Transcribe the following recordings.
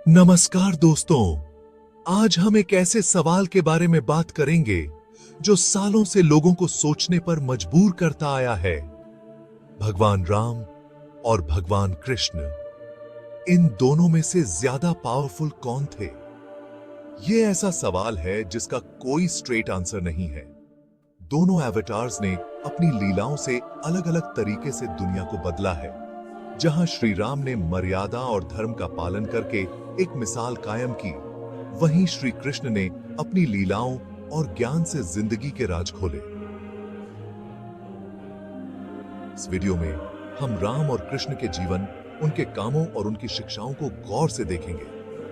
नमस्कार दोस्तों। आज हम एक ऐसे सवाल के बारे में बात करेंगे जो सालों से लोगों को सोचने पर मजबूर करता आया है। भगवान राम और भगवान कृष्ण, इन दोनों में से ज्यादा पावरफुल कौन थे? यह ऐसा सवाल है जिसका कोई स्ट्रेट आंसर नहीं है। दोनों एवतार्स ने अपनी लीलाओं से अलग-अलग तरीके से दुनिया को बदला है। जहां श्री राम ने मर्यादा और धर्म का पालन करके एक मिसाल कायम की, वहीं श्री कृष्ण ने अपनी लीलाओं और ज्ञान से जिंदगी के राज खोले। इस वीडियो में हम राम और कृष्ण के जीवन, उनके कामों और उनकी शिक्षाओं को गौर से देखेंगे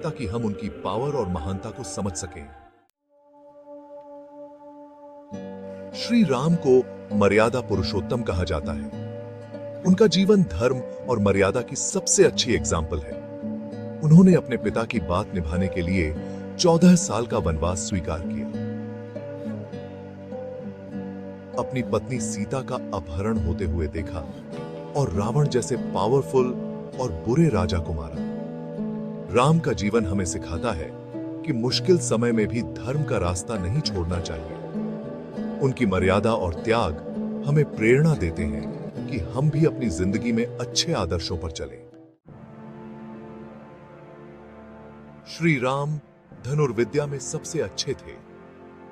ताकि हम उनकी पावर और महानता को समझ सकें। श्री राम को मर्यादा पुरुषोत्तम कहा जाता है। उनका जीवन धर्म और मर्यादा की सबसे अच्छी एग्जाम्पल है। उन्होंने अपने पिता की बात निभाने के लिए 14 साल का वनवास स्वीकार किया, अपनी पत्नी सीता का अपहरण होते हुए देखा और रावण जैसे पावरफुल और बुरे राजा को मारा। राम का जीवन हमें सिखाता है कि मुश्किल समय में भी धर्म का रास्ता नहीं छोड़ना चाहिए। उनकी मर्यादा और त्याग हमें प्रेरणा देते हैं कि हम भी अपनी जिंदगी में अच्छे आदर्शों पर चलें। श्री राम धनुर्विद्या में सबसे अच्छे थे।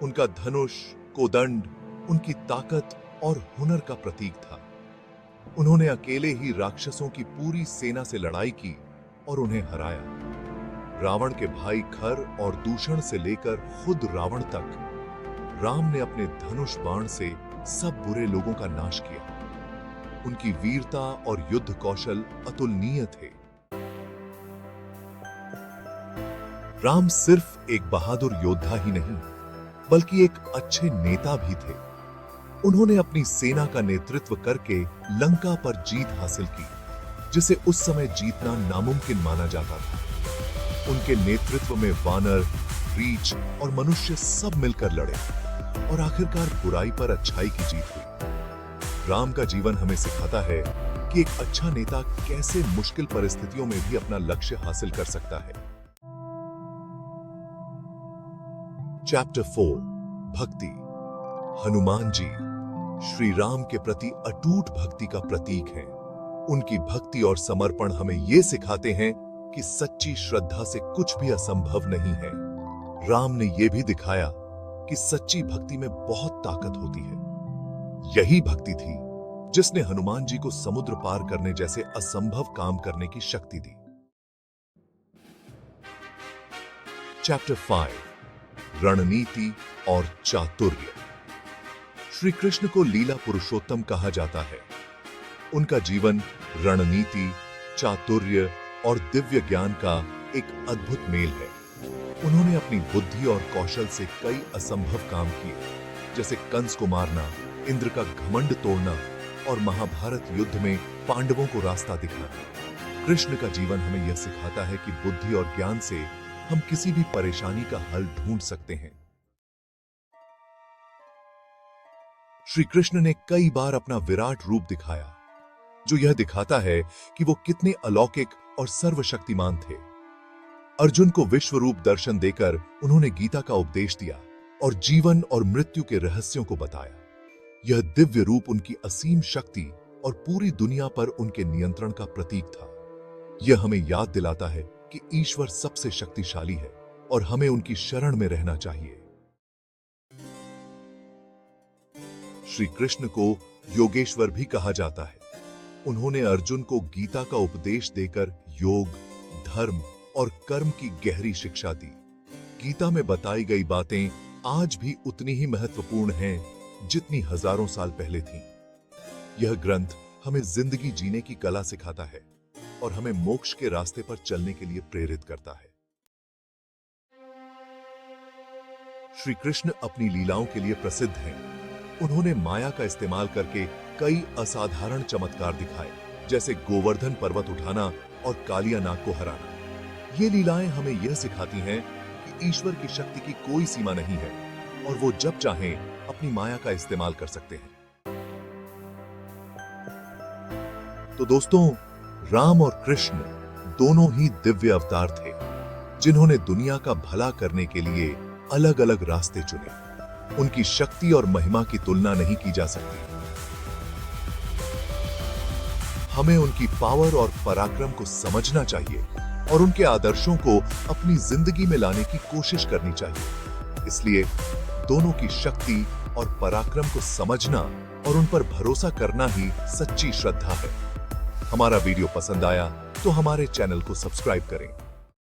उनका धनुष, कोदंड उनकी ताकत और हुनर का प्रतीक था। उन्होंने अकेले ही राक्षसों की पूरी सेना से लड़ाई की और उन्हें हराया। रावण के भाई खर और दूषण से लेकर खुद रावण तक, राम ने अपने धनुष बाण से सब बुरे लोगों का नाश किया। उनकी वीरता और युद्ध कौशल अतुलनीय थे। राम सिर्फ एक बहादुर योद्धा ही नहीं, बल्कि एक अच्छे नेता भी थे। उन्होंने अपनी सेना का नेतृत्व करके लंका पर जीत हासिल की, जिसे उस समय जीतना नामुमकिन माना जाता था। उनके नेतृत्व में वानर, रीछ और मनुष्य सब मिलकर लड़े और आखिरकार बुराई पर अच्छाई की जीत हुई। राम का जीवन हमें सिखाता है कि एक अच्छा नेता कैसे मुश्किल परिस्थितियों में भी अपना लक्ष्य हासिल कर सकता है। चैप्टर 4, भक्ति। हनुमान जी श्री राम के प्रति अटूट भक्ति का प्रतीक हैं। उनकी भक्ति और समर्पण हमें यह सिखाते हैं कि सच्ची श्रद्धा से कुछ भी असंभव नहीं है। राम ने यह भी दिखाया कि सच्ची भक्ति में बहुत ताकत होती है। यही भक्ति थी जिसने हनुमान जी को समुद्र पार करने जैसे असंभव काम करने की शक्ति दी। चैप्टर 5, रणनीति और चातुर्य। श्री कृष्ण को लीला पुरुषोत्तम कहा जाता है। उनका जीवन रणनीति, चातुर्य और दिव्य ज्ञान का एक अद्भुत मेल है। उन्होंने अपनी बुद्धि और कौशल से कई असंभव काम किए, जैसे कंस को मारना, इंद्र का घमंड तोड़ना और महाभारत युद्ध में पांडवों को रास्ता दिखाना। कृष्ण का जीवन हमें यह सिखाता है कि बुद्धि और ज्ञान से हम किसी भी परेशानी का हल ढूंढ सकते हैं। श्री कृष्ण ने कई बार अपना विराट रूप दिखाया, जो यह दिखाता है कि वो कितने अलौकिक और सर्वशक्तिमान थे। अर्जुन को विश्व रूप दर्शन देकर उन्होंने गीता का उपदेश दिया और जीवन और मृत्यु के रहस्यों को बताया। यह दिव्य रूप उनकी असीम शक्ति और पूरी दुनिया पर उनके नियंत्रण का प्रतीक था। यह हमें याद दिलाता है कि ईश्वर सबसे शक्तिशाली है और हमें उनकी शरण में रहना चाहिए। श्री कृष्ण को योगेश्वर भी कहा जाता है। उन्होंने अर्जुन को गीता का उपदेश देकर योग, धर्म और कर्म की गहरी शिक्षा दी। गीता में बताई गई बातें आज भी उतनी ही महत्वपूर्ण हैं जितनी हजारों साल पहले थीं। यह ग्रंथ हमें जिंदगी जीने की कला सिखाता है और हमें मोक्ष के रास्ते पर चलने के लिए प्रेरित करता है। श्री कृष्ण अपनी लीलाओं के लिए प्रसिद्ध हैं। उन्होंने माया का इस्तेमाल करके कई असाधारण चमत्कार दिखाए, जैसे गोवर्धन पर्वत उठाना और कालिया नाग को हराना। ये लीलाएं हमें यह सिखाती हैं कि ईश्वर की शक्ति की कोई सीमा नहीं है और वो जब चाहें अपनी माया का इस्तेमाल कर सकते हैं। तो दोस्तों, राम और कृष्ण दोनों ही दिव्य अवतार थे। जिन्होंने दुनिया का भला करने के लिए अलग अलग रास्ते चुने। उनकी शक्ति और महिमा की तुलना नहीं की जा सकती। हमें उनकी पावर और पराक्रम को समझना चाहिए और उनके आदर्शों को अपनी जिंदगी में लाने की कोशिश करनी चाहिए। इसलिए दोनों की शक्ति और पराक्रम को समझना और उन पर भरोसा करना ही सच्ची श्रद्धा है। हमारा वीडियो पसंद आया तो हमारे चैनल को सब्सक्राइब करें।